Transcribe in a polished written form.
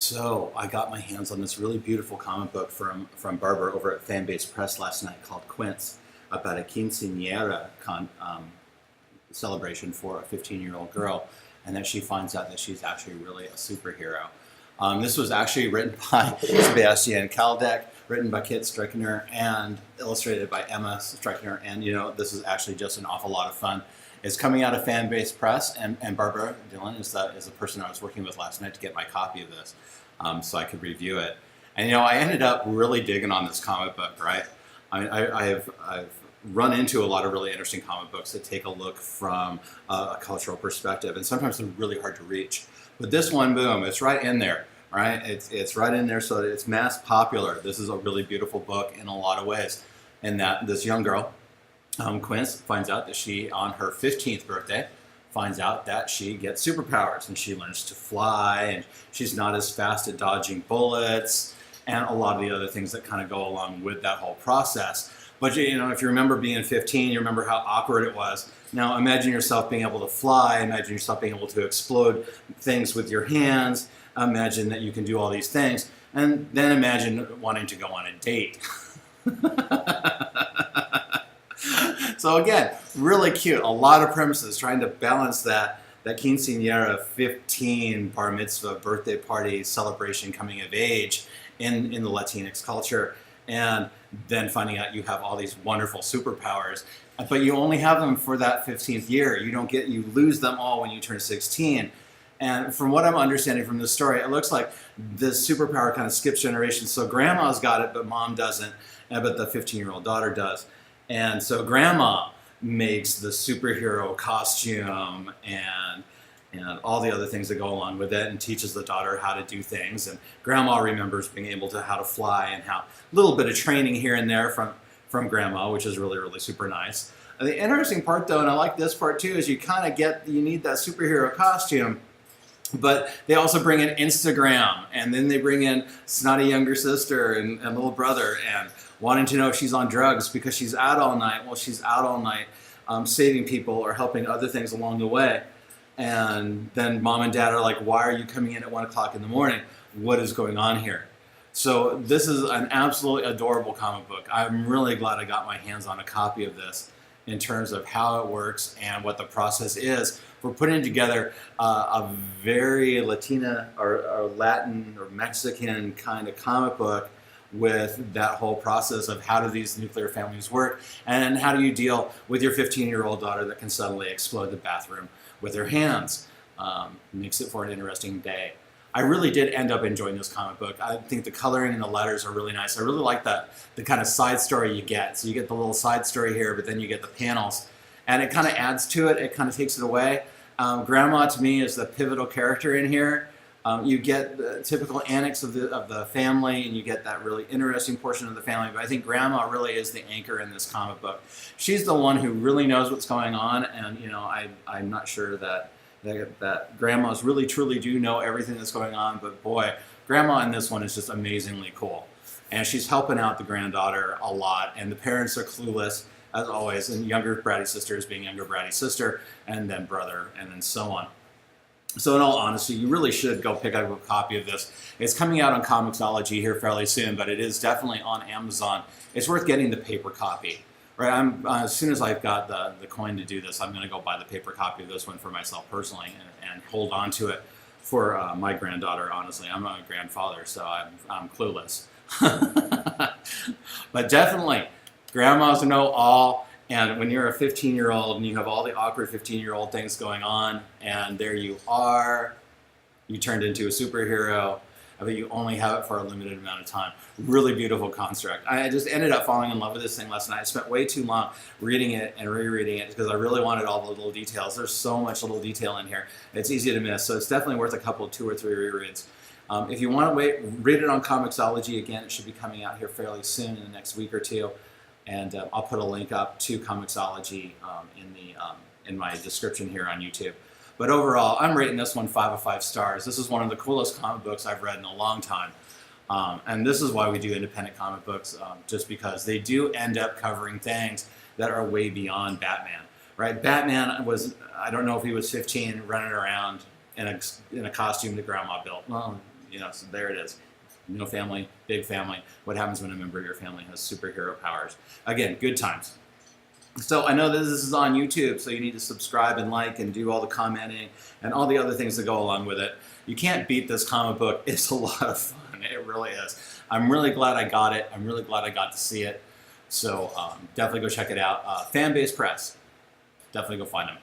So I got my hands on this really beautiful comic book from Barbara over at Fanbase Press last night called Quince about a quinceañera celebration for a 15-year-old girl, and that she finds out that she's actually really a superhero. This was actually written by Sebastian Kaldek, written by Kit Strickner, and illustrated by Emma Strickner. And this is actually just an awful lot of fun. It's coming out of Fan-Based Press, and Barbara Dillon is the person I was working with last night to get my copy of this, so I could review it. And I ended up really digging on this comic book, right? I mean, I've run into a lot of really interesting comic books that take a look from a cultural perspective, and sometimes they're really hard to reach. But this one, boom, it's right in there, right? It's right in there, so that it's mass popular. This is a really beautiful book in a lot of ways, in that this young girl, Quince, finds out that she, on her 15th birthday, finds out that she gets superpowers, and she learns to fly, and she's not as fast at dodging bullets, and a lot of the other things that kind of go along with that whole process. But if you remember being 15, you remember how awkward it was. Now imagine yourself being able to fly, imagine yourself being able to explode things with your hands, imagine that you can do all these things, and then imagine wanting to go on a date. So again, really cute. A lot of premises trying to balance that quinceañera 15 bar mitzvah birthday party celebration coming of age in the Latinx culture, and then finding out you have all these wonderful superpowers, but you only have them for that 15th year. You lose them all when you turn 16. And from what I'm understanding from this story, it looks like this superpower kind of skips generations. So grandma's got it, but mom doesn't, but the 15-year-old daughter does. And so grandma makes the superhero costume and all the other things that go along with it, and teaches the daughter how to do things. And grandma remembers being able to how to fly, and how a little bit of training here and there from grandma, which is really, really super nice. And the interesting part, though, and I like this part too, is you need that superhero costume, but they also bring in Instagram, and then they bring in snotty younger sister and little brother, and wanting to know if she's on drugs because she's out all night. Well, she's out all night saving people or helping other things along the way. And then mom and dad are like, why are you coming in at 1 o'clock in the morning? What is going on here? So this is an absolutely adorable comic book. I'm really glad I got my hands on a copy of this, in terms of how it works and what the process is for putting together a very Latina or Latin or Mexican kind of comic book, with that whole process of how do these nuclear families work, and how do you deal with your 15-year-old daughter that can suddenly explode the bathroom with her hands. Makes it for an interesting day. I really did end up enjoying this comic book. I think the coloring and the letters are really nice. I really like the kind of side story you get. So you get the little side story here, but then you get the panels, and it kind of adds to it. It kind of takes it away. Grandma, to me, is the pivotal character in here. You get the typical annex of the family, and you get that really interesting portion of the family. But I think grandma really is the anchor in this comic book. She's the one who really knows what's going on, and I'm not sure that grandmas really truly do know everything that's going on. But boy, grandma in this one is just amazingly cool, and she's helping out the granddaughter a lot. And the parents are clueless as always, and younger bratty sister is being younger bratty sister, and then brother, and then so on. So in all honesty, you really should go pick up a copy of this. It's coming out on Comixology here fairly soon, but it is definitely on Amazon. It's worth getting the paper copy. Right? As soon as I've got the coin to do this, I'm going to go buy the paper copy of this one for myself personally, and hold on to it for my granddaughter. Honestly, I'm not a grandfather, so I'm clueless. But definitely, grandmas know all. And when you're a 15-year-old and you have all the awkward 15-year-old things going on, and there you are, you turned into a superhero, but you only have it for a limited amount of time. Really beautiful construct. I just ended up falling in love with this thing last night. I spent way too long reading it and rereading it because I really wanted all the little details. There's so much little detail in here. It's easy to miss, so it's definitely worth a couple, 2 or 3 rereads. If you want to read it on Comixology. Again, it should be coming out here fairly soon, in the next week or two. And I'll put a link up to Comixology in my description here on YouTube. But overall, I'm rating this one 5 of 5 stars. This is one of the coolest comic books I've read in a long time. And this is why we do independent comic books, just because they do end up covering things that are way beyond Batman. Right? Batman I don't know if he was 15 running around in a costume that grandma built. Well, So there it is. No family, big family. What happens when a member of your family has superhero powers? Again, good times. So I know that this is on YouTube, so you need to subscribe and like and do all the commenting and all the other things that go along with it. You can't beat this comic book. It's a lot of fun. It really is. I'm really glad I got it. I'm really glad I got to see it. So definitely go check it out. Fanbase Press. Definitely go find them.